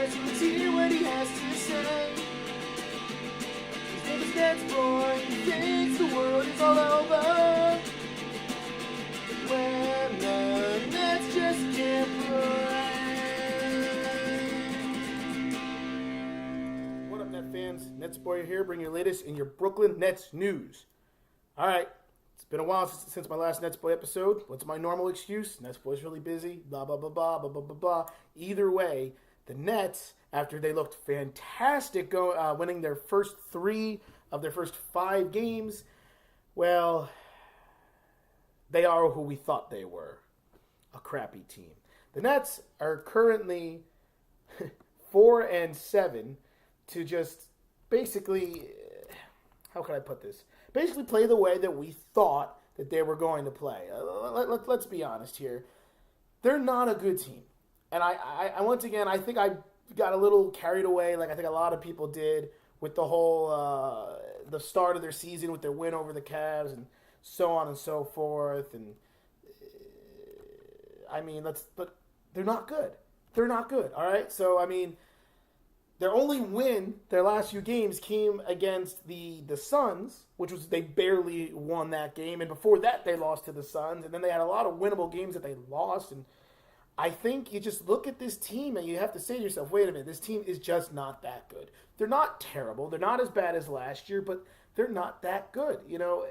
so let's hear what he has to say. His name is NetsBoy, he thinks the world is all over when the Nets just can't play. What up, Net fans? NetsBoy here, bringing you the latest in your Brooklyn Nets news. All right, it's been a while since my last NetsBoy episode. What's my normal excuse? NetsBoy's really busy, blah, blah, blah, blah, blah, blah, blah, blah. Either way, the Nets, after they looked fantastic winning their first 3 of their first 5 games, well, they are who we thought they were, a crappy team. The Nets are currently 4-7 to just basically, how can I put this? Basically play the way that we thought that they were going to play. Let's be honest here. They're not a good team. And I once again, I think I got a little carried away, like I think a lot of people did, with the whole, the start of their season with their win over the Cavs and so on and so forth. And, I mean, but they're not good. They're not good, all right? So, I mean, their only win, their last few games, came against the Suns, which was they barely won that game. And before that, they lost to the Suns. And then they had a lot of winnable games that they lost. And I think you just look at this team and you have to say to yourself, wait a minute, this team is just not that good. They're not terrible. They're not as bad as last year, but they're not that good. You know,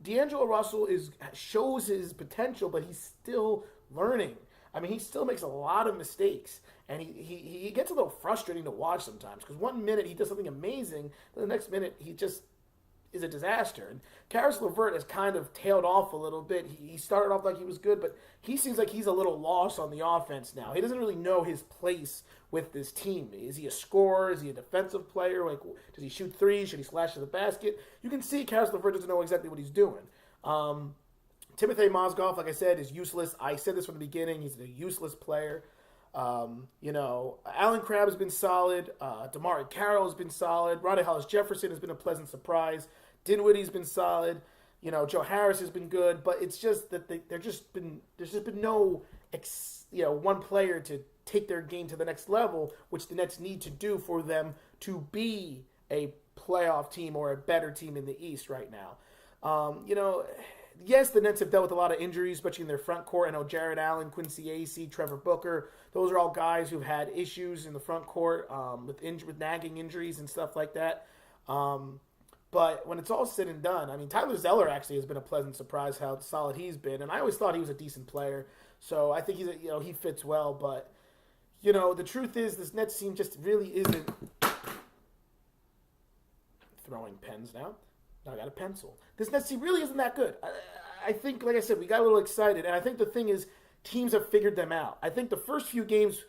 D'Angelo Russell shows his potential, but he's still learning. I mean, he still makes a lot of mistakes, and he gets a little frustrating to watch sometimes because one minute he does something amazing, and the next minute he just is a disaster. And Caris LeVert has kind of tailed off a little bit. He started off like he was good, but he seems like he's a little lost on the offense now. He doesn't really know his place with this team. Is he a scorer? Is he a defensive player? Like, does he shoot threes? Should he slash to the basket? You can see Caris LeVert doesn't know exactly what he's doing. Timothy Mozgov, like I said, is useless. I said this from the beginning. He's a useless player. You know, Allen Crabbe has been solid. DeMar Carroll has been solid. Rondae Hollis-Jefferson has been a pleasant surprise. Dinwiddie's been solid. You know, Joe Harris has been good. But it's just that there's just been no one player to take their game to the next level, which the Nets need to do for them to be a playoff team or a better team in the East right now. You know, yes, the Nets have dealt with a lot of injuries, especially in their front court. I know Jared Allen, Quincy Acee, Trevor Booker. Those are all guys who've had issues in the front court with nagging injuries and stuff like that. But when it's all said and done, I mean, Tyler Zeller actually has been a pleasant surprise how solid he's been. And I always thought he was a decent player. So I think he fits well. But, you know, the truth is this Nets team just really isn't throwing pens now. Now I got a pencil. This Nets team really isn't that good. I think, like I said, we got a little excited. And I think the thing is, teams have figured them out. I think the first few games,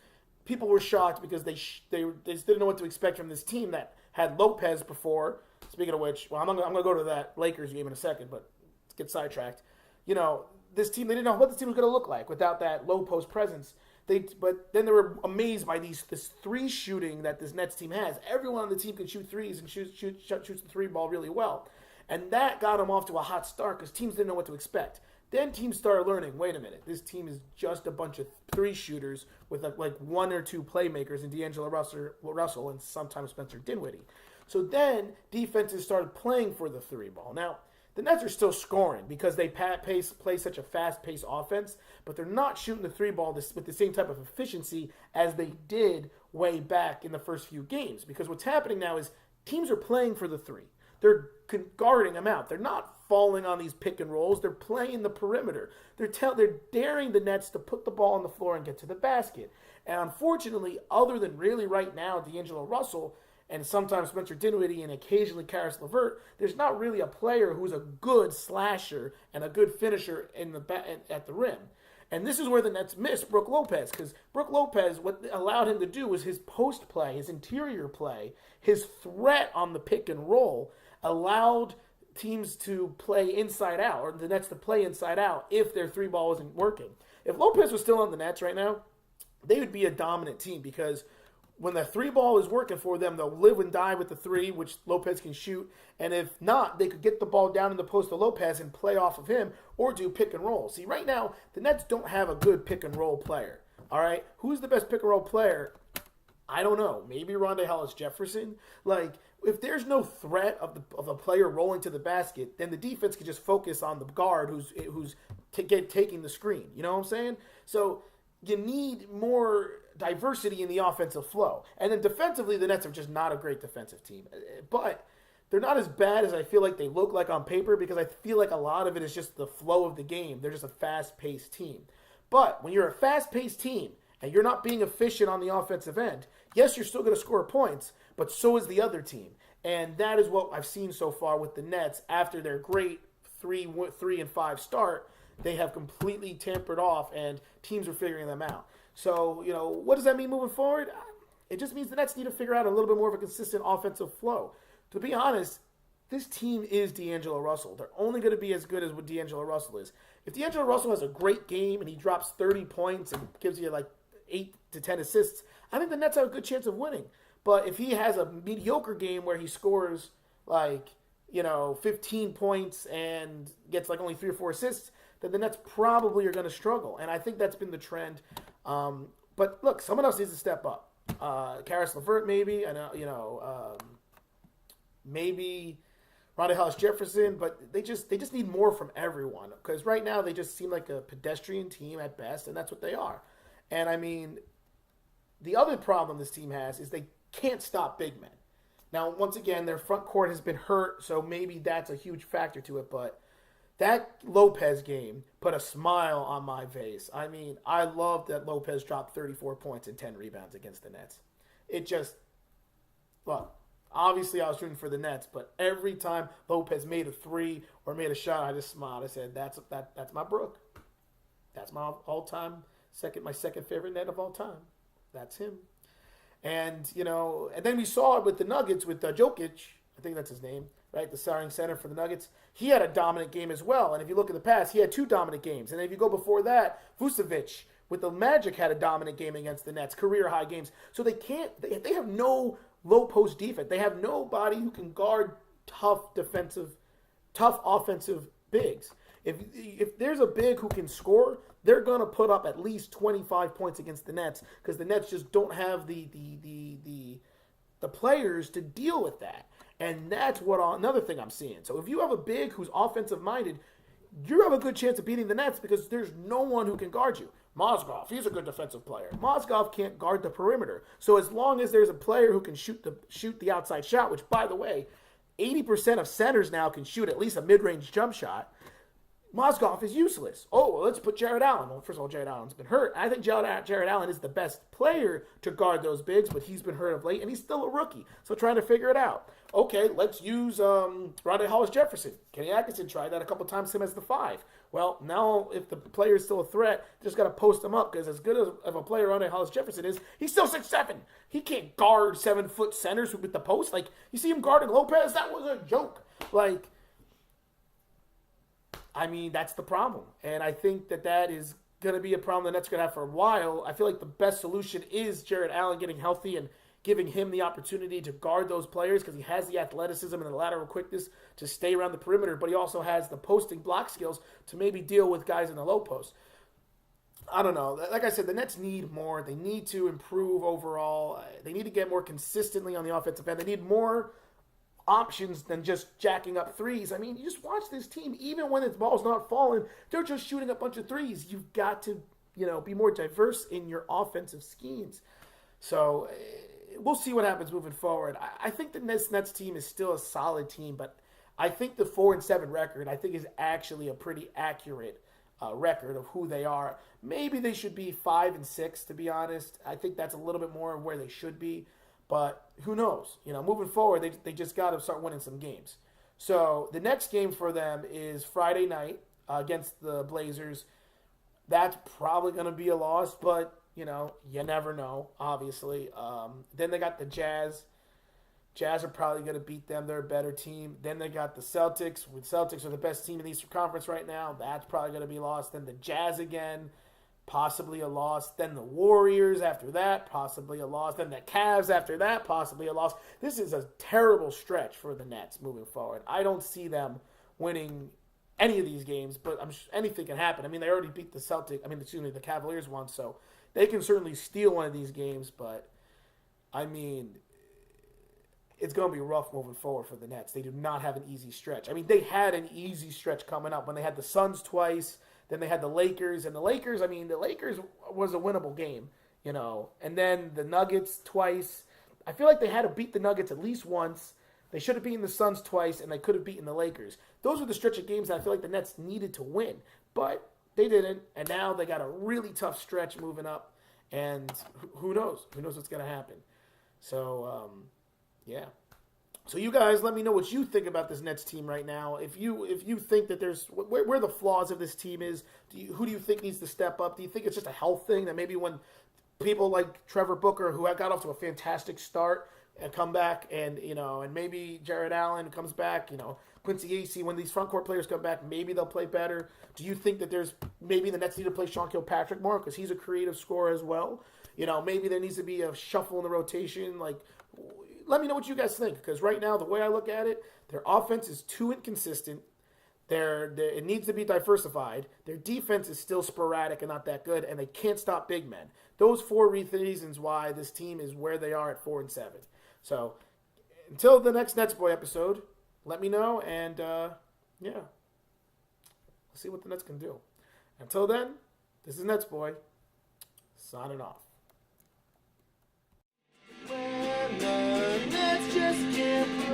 people were shocked because they just didn't know what to expect from this team that had Lopez before. Speaking of which, well, I'm going to go to that Lakers game in a second, but let's get sidetracked. You know, this team, they didn't know what this team was going to look like without that low post presence. But then they were amazed by this 3 shooting that this Nets team has. Everyone on the team can shoot threes and shoots the 3 ball really well. And that got them off to a hot start because teams didn't know what to expect. Then teams started learning, wait a minute, this team is just a bunch of 3 shooters with like 1 or 2 playmakers in D'Angelo Russell and sometimes Spencer Dinwiddie. So then defenses started playing for the 3 ball. Now, the Nets are still scoring because they play such a fast-paced offense, but they're not shooting the 3 ball with the same type of efficiency as they did way back in the first few games. Because what's happening now is teams are playing for the 3. They're guarding them out. They're not falling on these pick and rolls. They're playing the perimeter. They're daring the Nets to put the ball on the floor and get to the basket. And unfortunately, other than really right now D'Angelo Russell and sometimes Spencer Dinwiddie and occasionally Caris LeVert, there's not really a player who's a good slasher and a good finisher at the rim. And this is where the Nets missed Brook Lopez, because Brook Lopez, what allowed him to do was his post play, his interior play, his threat on the pick and roll allowed teams to play inside out, or the Nets to play inside out if their 3 ball wasn't working. If Lopez was still on the Nets right now, they would be a dominant team because when the 3 ball is working for them, they'll live and die with the 3, which Lopez can shoot. And if not, they could get the ball down in the post to Lopez and play off of him or do pick and roll. See, right now, the Nets don't have a good pick and roll player. All right? Who's the best pick and roll player? I don't know. Maybe Rondae Hollis Jefferson. Like, if there's no threat of a player rolling to the basket, then the defense can just focus on the guard who's taking the screen. You know what I'm saying? So you need more diversity in the offensive flow. And then defensively, the Nets are just not a great defensive team. But they're not as bad as I feel like they look like on paper, because I feel like a lot of it is just the flow of the game. They're just a fast-paced team. But when you're a fast-paced team and you're not being efficient on the offensive end, yes, you're still going to score points, but so is the other team. And that is what I've seen so far with the Nets after their great 3-5 start. They have completely tampered off, and teams are figuring them out. So, what does that mean moving forward? It just means the Nets need to figure out a little bit more of a consistent offensive flow. To be honest, this team is D'Angelo Russell. They're only going to be as good as what D'Angelo Russell is. If D'Angelo Russell has a great game and he drops 30 points and gives you like 8 to 10 assists, I think the Nets have a good chance of winning. But if he has a mediocre game where he scores 15 points and gets like only 3 or 4 assists, then the Nets probably are going to struggle. And I think that's been the trend. But look, someone else needs to step up. Karis LeVert maybe, and maybe Rondae Hollis Jefferson, but they just need more from everyone, because right now they just seem like a pedestrian team at best, and that's what they are. And I mean, the other problem this team has is they can't stop big men. Now, once again, their front court has been hurt, so maybe that's a huge factor to it, but that Lopez game put a smile on my face. I mean, I love that Lopez dropped 34 points and 10 rebounds against the Nets. It just, well, obviously I was rooting for the Nets, but every time Lopez made a three or made a shot, I just smiled. I said, that's my Brook. That's my my second favorite net of all time. That's him. And, and then we saw it with the Nuggets with Jokic. I think that's his name, right? The starting center for the Nuggets. He had a dominant game as well. And if you look at the past, he had 2 dominant games. And if you go before that, Vucevic with the Magic had a dominant game against the Nets, career high games. So they have no low post defense. They have nobody who can guard tough offensive bigs. If there's a big who can score, they're going to put up at least 25 points against the Nets, because the Nets just don't have the players to deal with that. And that's another thing I'm seeing. So if you have a big who's offensive minded, you have a good chance of beating the Nets, because there's no one who can guard you. Mozgov, he's a good defensive player. Mozgov can't guard the perimeter. So as long as there's a player who can shoot the outside shot, which, by the way, 80% of centers now can shoot at least a mid-range jump shot, Mozgov is useless. Oh, well, let's put Jared Allen. Well, first of all, Jared Allen's been hurt. I think Jared Allen is the best player to guard those bigs, but he's been hurt of late, and he's still a rookie. So trying to figure it out. Okay, let's use Rondae Hollis Jefferson. Kenny Atkinson tried that a couple times, him as the 5. Well, now if the player is still a threat, just got to post him up, because as good of a player Rondae Hollis Jefferson is, he's still 6'7". He can't guard 7-foot centers with the post. Like, you see him guarding Lopez? That was a joke. Like, I mean, that's the problem. And I think that is going to be a problem the Nets are going to have for a while. I feel like the best solution is Jared Allen getting healthy and giving him the opportunity to guard those players, because he has the athleticism and the lateral quickness to stay around the perimeter, but he also has the posting block skills to maybe deal with guys in the low post. I don't know. Like I said, the Nets need more. They need to improve overall. They need to get more consistently on the offensive end. They need more options than just jacking up threes. I mean, you just watch this team. Even when its ball's not falling, they're just shooting a bunch of threes. You've got to, be more diverse in your offensive schemes. So we'll see what happens moving forward. I think the Nets team is still a solid team, but I think the 4-7 record, I think, is actually a pretty accurate record of who they are. Maybe they should be 5-6, to be honest. I think that's a little bit more of where they should be. But who knows? Moving forward, they just got to start winning some games. So the next game for them is Friday night against the Blazers. That's probably going to be a loss, but, you never know, obviously. Then they got the Jazz. Jazz are probably going to beat them. They're a better team. Then they got the Celtics. The Celtics are the best team in the Eastern Conference right now. That's probably going to be lost. Then the Jazz again. Possibly a loss. Then the Warriors after that, possibly a loss. Then the Cavs after that, possibly a loss. This is a terrible stretch for the Nets moving forward. I don't see them winning any of these games, but anything can happen. I mean, they already beat the Cavaliers once, so they can certainly steal one of these games, but I mean, it's going to be rough moving forward for the Nets. They do not have an easy stretch. I mean, they had an easy stretch coming up when they had the Suns twice, then they had the Lakers, and the Lakers, I mean, the Lakers was a winnable game, and then the Nuggets twice. I feel like they had to beat the Nuggets at least once. They should have beaten the Suns twice, and they could have beaten the Lakers. Those were the stretch of games that I feel like the Nets needed to win, but they didn't, and now they got a really tough stretch moving up, and who knows? Who knows what's going to happen? So, yeah. So you guys, let me know what you think about this Nets team right now. If you think that there's where the flaws of this team is, who do you think needs to step up? Do you think it's just a health thing that maybe when people like Trevor Booker, who got off to a fantastic start, and come back, and and maybe Jared Allen comes back, Quincy Acey, when these front court players come back, maybe they'll play better. Do you think that there's maybe the Nets need to play Sean Kilpatrick more because he's a creative scorer as well? Maybe there needs to be a shuffle in the rotation. Like, let me know what you guys think, because right now, the way I look at it, their offense is too inconsistent. It needs to be diversified. Their defense is still sporadic and not that good, and they can't stop big men. Those 4 reasons why this team is where they are at 4-7. So, until the next NetsBoy episode, let me know, and yeah, we'll see what the Nets can do. Until then, this is NetsBoy, signing off. When the Nets just can't